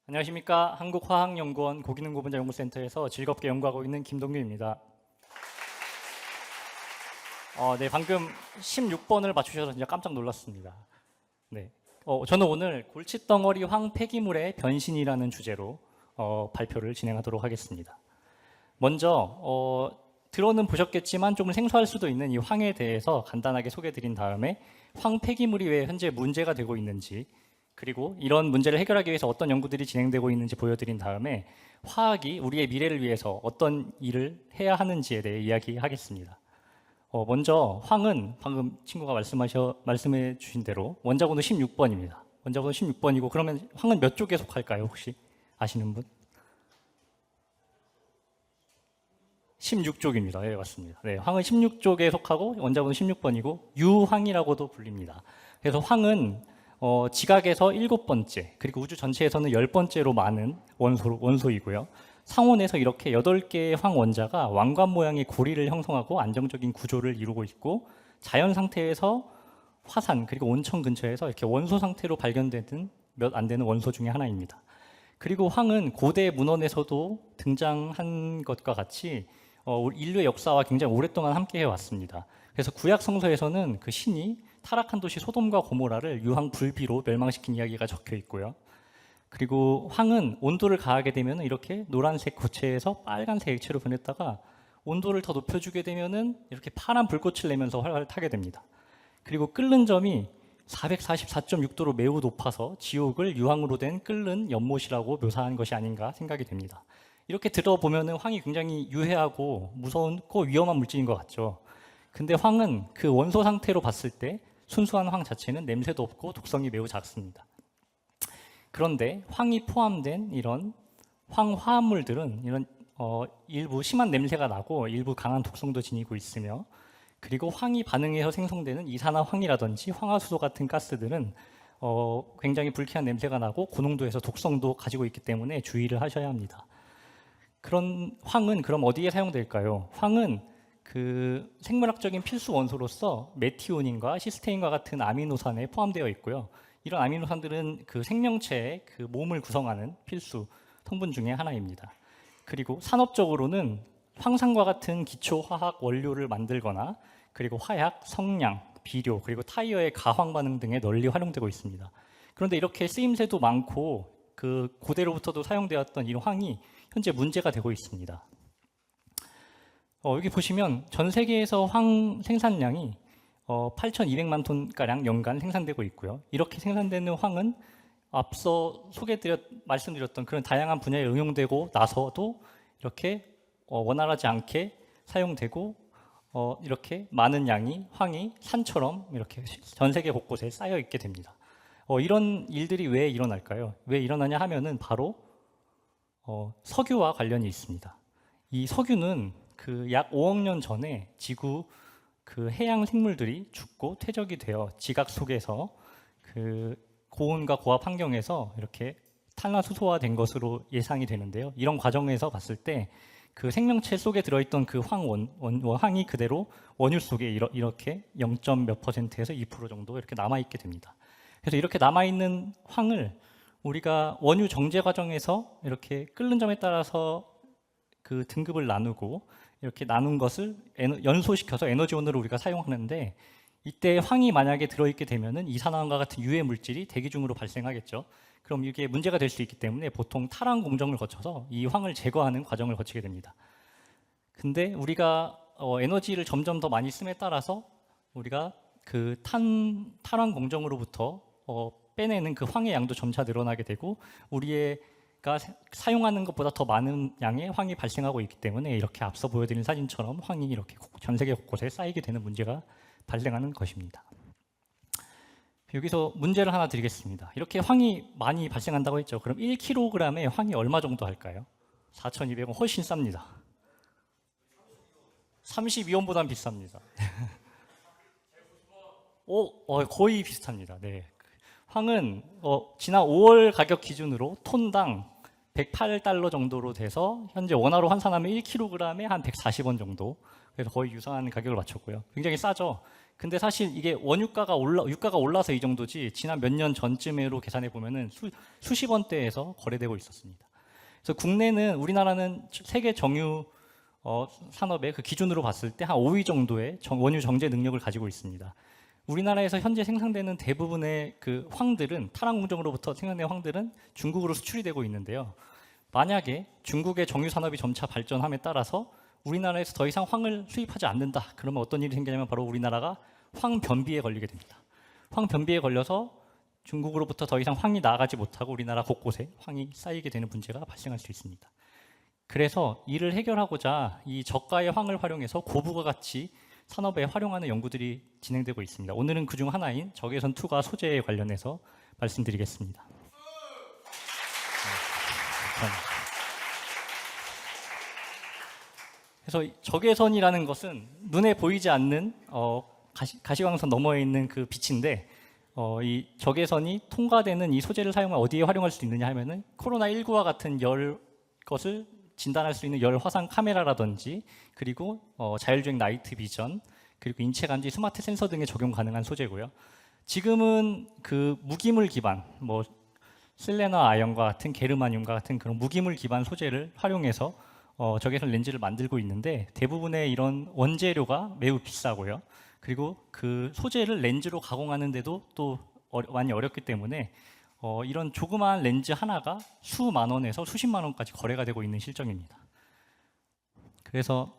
안녕하십니까. 한국화학연구원 고기능고분자연구센터에서 즐겁게 연구하고 있는 김동규입니다. 네, 방금 16번을 맞추셔서 진짜 깜짝 놀랐습니다. 네, 저는 오늘 골칫덩어리 황 폐기물의 변신이라는 주제로 발표를 진행하도록 하겠습니다. 먼저 들어는 보셨겠지만 조금 생소할 수도 있는 이 황에 대해서 간단하게 소개해드린 다음에 황 폐기물이 왜 현재 문제가 되고 있는지, 그리고 이런 문제를 해결하기 위해서 어떤 연구들이 진행되고 있는지 보여드린 다음에 화학이 우리의 미래를 위해서 어떤 일을 해야 하는지에 대해 이야기하겠습니다. 먼저 황은 방금 친구가 말씀해 주신 대로 원자번호 16번입니다. 원자번호 16번이고 그러면 황은 몇 쪽에 속할까요? 혹시 아시는 분? 16쪽입니다. 네, 맞습니다. 네, 황은 16쪽에 속하고 원자번호 16번이고 유황이라고도 불립니다. 그래서 황은 지각에서 7번째, 그리고 우주 전체에서는 10번째로 많은 원소이고요. 상온에서 이렇게 8개의 황 원자가 왕관 모양의 고리를 형성하고 안정적인 구조를 이루고 있고, 자연 상태에서 화산 그리고 온천 근처에서 이렇게 원소 상태로 발견되는 몇 안 되는 원소 중에 하나입니다. 그리고 황은 고대 문헌에서도 등장한 것과 같이 인류의 역사와 굉장히 오랫동안 함께 해왔습니다. 그래서 구약 성서에서는 그 신이 타락한 도시 소돔과 고모라를 유황 불비로 멸망시킨 이야기가 적혀 있고요. 그리고 황은 온도를 가하게 되면 이렇게 노란색 고체에서 빨간색 액체로 변했다가 온도를 더 높여주게 되면 이렇게 파란 불꽃을 내면서 활활 타게 됩니다. 그리고 끓는 점이 444.6도로 매우 높아서 지옥을 유황으로 된 끓는 연못이라고 묘사한 것이 아닌가 생각이 됩니다. 이렇게 들어보면 황이 굉장히 유해하고 무서운 위험한 물질인 것 같죠. 근데 황은 그 원소 상태로 봤을 때 순수한 황 자체는 냄새도 없고 독성이 매우 작습니다. 그런데 황이 포함된 이런 황화합물들은 이런 일부 심한 냄새가 나고 일부 강한 독성도 지니고 있으며, 그리고 황이 반응해서 생성되는 이산화황이라든지 황화수소 같은 가스들은 굉장히 불쾌한 냄새가 나고 고농도에서 독성도 가지고 있기 때문에 주의를 하셔야 합니다. 그런 황은 그럼 어디에 사용될까요? 황은 그 생물학적인 필수 원소로서 메티오닌과 시스테인과 같은 아미노산에 포함되어 있고요. 이런 아미노산들은 그 생명체의 그 몸을 구성하는 필수 성분 중에 하나입니다. 그리고 산업적으로는 황산과 같은 기초 화학 원료를 만들거나, 그리고 화약, 성냥, 비료, 그리고 타이어의 가황 반응 등에 널리 활용되고 있습니다. 그런데 이렇게 쓰임새도 많고 그 고대로부터도 사용되었던 이 황이 현재 문제가 되고 있습니다. 여기 보시면 전 세계에서 황 생산량이 8,200만 톤가량 연간 생산되고 있고요. 이렇게 생산되는 황은 앞서 말씀드렸던 그런 다양한 분야에 응용되고 나서도 이렇게 원활하지 않게 사용되고 이렇게 많은 양이 황이 산처럼 이렇게 전 세계 곳곳에 쌓여 있게 됩니다. 이런 일들이 왜 일어날까요? 왜 일어나냐 하면은 바로 석유와 관련이 있습니다. 이 석유는 그 약 5억 년 전에 지구 그 해양 생물들이 죽고 퇴적이 되어 지각 속에서 그 고온과 고압 환경에서 이렇게 탄화수소화된 것으로 예상이 되는데요. 이런 과정에서 봤을 때 그 생명체 속에 들어있던 그 황이 그대로 원유 속에 이렇게 0. 몇 %에서 2% 정도 이렇게 남아있게 됩니다. 그래서 이렇게 남아있는 황을 우리가 원유 정제 과정에서 이렇게 끓는 점에 따라서 그 등급을 나누고 이렇게 나눈 것을 연소시켜서 에너지원으로 우리가 사용하는데, 이때 황이 만약에 들어있게 되면은 이산화황과 같은 유해 물질이 대기 중으로 발생하겠죠. 그럼 이게 문제가 될 수 있기 때문에 보통 탈황 공정을 거쳐서 이 황을 제거하는 과정을 거치게 됩니다. 근데 우리가 에너지를 점점 더 많이 씀에 따라서 우리가 그 탈황 공정으로부터 빼내는 그 황의 양도 점차 늘어나게 되고 우리가 사용하는 것보다 더 많은 양의 황이 발생하고 있기 때문에 이렇게 앞서 보여드린 사진처럼 황이 이렇게 전 세계 곳곳에 쌓이게 되는 문제가 발생하는 것입니다. 여기서 문제를 하나 드리겠습니다. 이렇게 황이 많이 발생한다고 했죠. 그럼 1kg에 황이 얼마 정도 할까요? 4,200원, 훨씬 쌉니다. 32원보단 비쌉니다. 거의 비슷합니다. 네. 황은 지난 5월 가격 기준으로 톤당 108달러 정도로 돼서 현재 원화로 환산하면 1kg에 한 140원 정도, 그래서 거의 유사한 가격을 맞췄고요. 굉장히 싸죠. 근데 사실 이게 유가가 올라서 이 정도지 지난 몇 년 전쯤으로 계산해 보면은 수십 원대에서 거래되고 있었습니다. 그래서 우리나라는 세계 정유 산업의 그 기준으로 봤을 때 한 5위 정도의 원유 정제 능력을 가지고 있습니다. 우리나라에서 현재 생산되는 대부분의 그 황들은 타랑 공정으로부터 생산된 황들은 중국으로 수출이 되고 있는데요. 만약에 중국의 정유 산업이 점차 발전함에 따라서 우리나라에서 더 이상 황을 수입하지 않는다. 그러면 어떤 일이 생기냐면 바로 우리나라가 황변비에 걸리게 됩니다. 황변비에 걸려서 중국으로부터 더 이상 황이 나가지 못하고 우리나라 곳곳에 황이 쌓이게 되는 문제가 발생할 수 있습니다. 그래서 이를 해결하고자 이 저가의 황을 활용해서 고부가 가치 산업에 활용하는 연구들이 진행되고 있습니다. 오늘은 그중 하나인 적외선 투과 소재에 관련해서 말씀드리겠습니다. 그래서 적외선이라는 것은 눈에 보이지 않는 가시광선 너머에 있는 그 빛인데 이 적외선이 통과되는 이 소재를 사용해 어디에 활용할 수 있느냐 하면은 코로나19와 같은 것을 진단할 수 있는 열 화상 카메라라든지 그리고 자율주행 나이트 비전 그리고 인체 감지 스마트 센서 등에 적용 가능한 소재고요. 지금은 그 무기물 기반 실레나 아연과 같은 게르마늄과 같은 그런 무기물 기반 소재를 활용해서 적외선 렌즈를 만들고 있는데 대부분의 이런 원재료가 매우 비싸고요. 그리고 그 소재를 렌즈로 가공하는데도 또 많이 어렵기 때문에 이런 조그마한 렌즈 하나가 수만 원에서 수십만 원까지 거래가 되고 있는 실정입니다. 그래서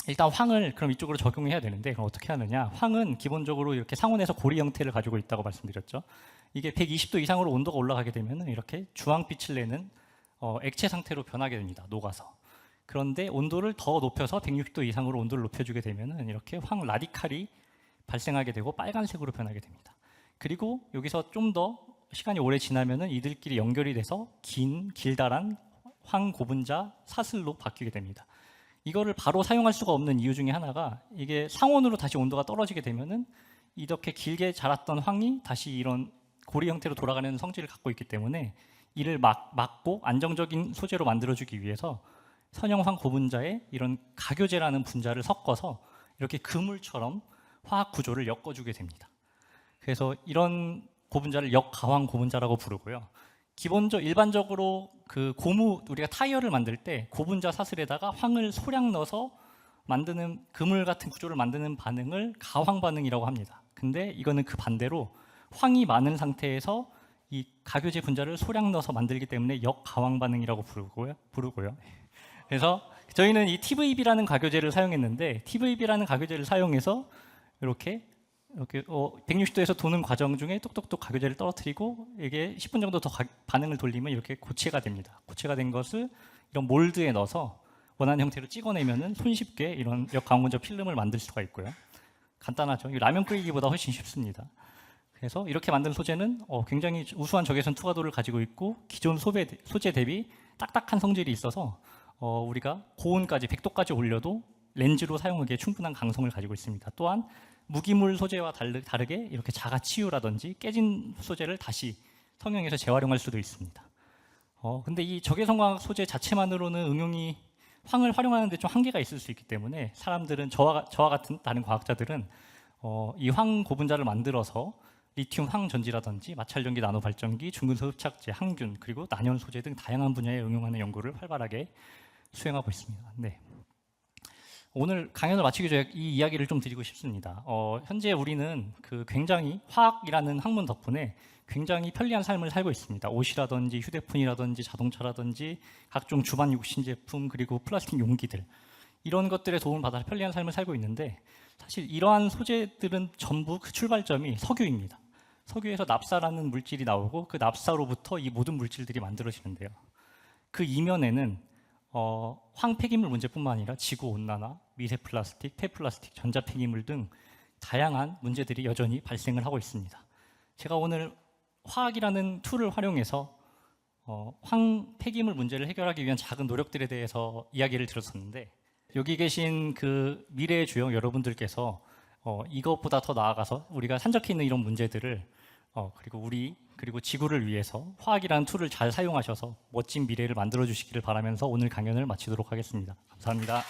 일단 황을 그럼 이쪽으로 적용해야 되는데 그럼 어떻게 하느냐? 황은 기본적으로 이렇게 상온에서 고리 형태를 가지고 있다고 말씀드렸죠. 이게 120도 이상으로 온도가 올라가게 되면 이렇게 주황빛을 내는 액체 상태로 변하게 됩니다. 녹아서. 그런데 온도를 더 높여서 160도 이상으로 온도를 높여주게 되면 이렇게 황 라디칼이 발생하게 되고 빨간색으로 변하게 됩니다. 그리고 여기서 좀 더 시간이 오래 지나면은 이들끼리 연결이 돼서 길다란 황 고분자 사슬로 바뀌게 됩니다. 이거를 바로 사용할 수가 없는 이유 중에 하나가 이게 상온으로 다시 온도가 떨어지게 되면은 이렇게 길게 자랐던 황이 다시 이런 고리 형태로 돌아가는 성질을 갖고 있기 때문에 이를 막고 안정적인 소재로 만들어주기 위해서 선형황 고분자에 이런 가교제라는 분자를 섞어서 이렇게 그물처럼 화학 구조를 엮어주게 됩니다. 그래서 이런 고분자를 역가황 고분자라고 부르고요. 일반적으로 그 우리가 타이어를 만들 때 고분자 사슬에다가 황을 소량 넣어서 만드는 그물 같은 구조를 만드는 반응을 가황 반응이라고 합니다. 근데 이거는 그 반대로 황이 많은 상태에서 이 가교제 분자를 소량 넣어서 만들기 때문에 역가황 반응이라고 부르고요. 그래서 저희는 이 TVB라는 가교제를 사용했는데 TVB라는 가교제를 사용해서 이렇게 160도에서 도는 과정 중에 똑똑똑 가교제를 떨어뜨리고 이게 10분 정도 더 반응을 돌리면 이렇게 고체가 됩니다. 고체가 된 것을 이런 몰드에 넣어서 원하는 형태로 찍어내면은 손쉽게 이런 역광분자 필름을 만들 수가 있고요. 간단하죠. 라면 끓이기보다 훨씬 쉽습니다. 그래서 이렇게 만든 소재는 굉장히 우수한 적외선 투과도를 가지고 있고 기존 소재 대비 딱딱한 성질이 있어서 우리가 고온까지 100도까지 올려도 렌즈로 사용하기에 충분한 강성을 가지고 있습니다. 또한 무기물 소재와 다르게 이렇게 자가 치유라든지 깨진 소재를 다시 성형해서 재활용할 수도 있습니다. 근데 이 적외선광학 소재 자체만으로는 황을 활용하는 데 좀 한계가 있을 수 있기 때문에 사람들은 저와 같은 다른 과학자들은 이 황 고분자를 만들어서 리튬 황 전지라든지 마찰전기 나노 발전기, 중근소 흡착제, 항균 그리고 난연 소재 등 다양한 분야에 응용하는 연구를 활발하게 수행하고 있습니다. 네. 오늘 강연을 마치기 전에 이 이야기를 좀 드리고 싶습니다. 현재 우리는 굉장히 화학이라는 학문 덕분에 굉장히 편리한 삶을 살고 있습니다. 옷이라든지 휴대폰이라든지 자동차라든지 각종 주방 육신 제품 그리고 플라스틱 용기들 이런 것들의 도움을 받아 편리한 삶을 살고 있는데 사실 이러한 소재들은 전부 그 출발점이 석유입니다. 석유에서 납사라는 물질이 나오고 그 납사로부터 이 모든 물질들이 만들어지는데요. 그 이면에는 황 폐기물 문제뿐만 아니라 지구 온난화, 미세 플라스틱, 폐플라스틱, 전자 폐기물 등 다양한 문제들이 여전히 발생을 하고 있습니다. 제가 오늘 화학이라는 툴을 활용해서 황 폐기물 문제를 해결하기 위한 작은 노력들에 대해서 이야기를 들었었는데 여기 계신 그 미래의 주역 여러분들께서 이것보다 더 나아가서 우리가 산적해 있는 이런 문제들을 그리고 지구를 위해서 화학이라는 툴을 잘 사용하셔서 멋진 미래를 만들어 주시기를 바라면서 오늘 강연을 마치도록 하겠습니다. 감사합니다.